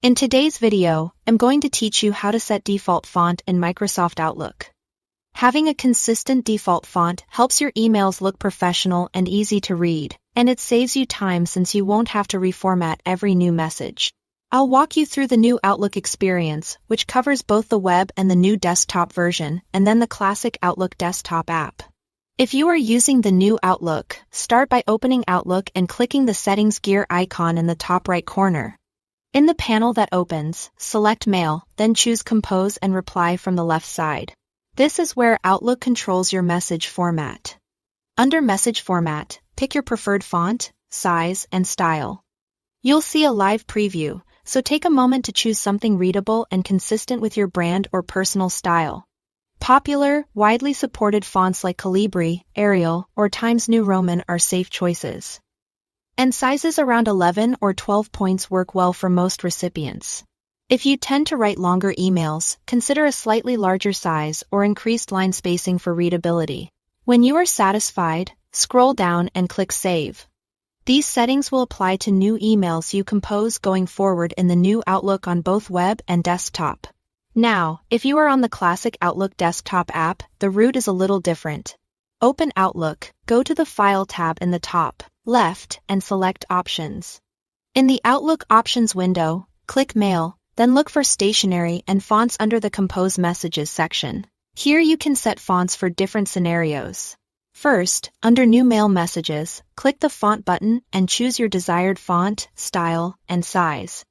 In today's video, I'm going to teach you how to set default font in Microsoft Outlook. Having a consistent default font helps your emails look professional and easy to read, and it saves you time since you won't have to reformat every new message. I'll walk you through the new Outlook experience, which covers both the web and the new desktop version, and then the classic Outlook desktop app. If you are using the new Outlook, start by opening Outlook and clicking the settings gear icon in the top right corner. In the panel that opens, select Mail, then choose Compose and Reply from the left side. This is where Outlook controls your message format. Under Message Format, pick your preferred font, size, and style. You'll see a live preview, so take a moment to choose something readable and consistent with your brand or personal style. Popular, widely supported fonts like Calibri, Arial, or Times New Roman are safe choices. And sizes around 11 or 12 points work well for most recipients. If you tend to write longer emails, consider a slightly larger size or increased line spacing for readability. When you are satisfied, scroll down and click Save. These settings will apply to new emails you compose going forward in the new Outlook on both web and desktop. Now, if you are on the classic Outlook desktop app, the route is a little different. Open Outlook, go to the File tab in the top left and select Options. In the Outlook Options window, click Mail, then look for Stationery and Fonts under the Compose Messages section. Here you can set fonts for different scenarios. First, under New Mail Messages, click the Font button and choose your desired font, style, and size.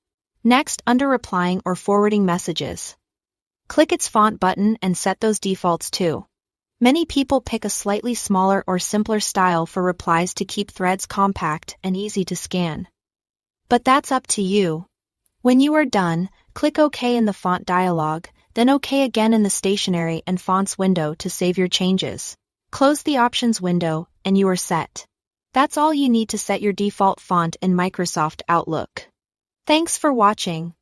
Next, under Replying or Forwarding Messages, click its Font button and set those defaults too. Many people pick a slightly smaller or simpler style for replies to keep threads compact and easy to scan. But that's up to you. When you are done, click OK in the font dialog, then OK again in the Stationery and Fonts window to save your changes. Close the Options window, and you are set. That's all you need to set your default font in Microsoft Outlook. Thanks for watching.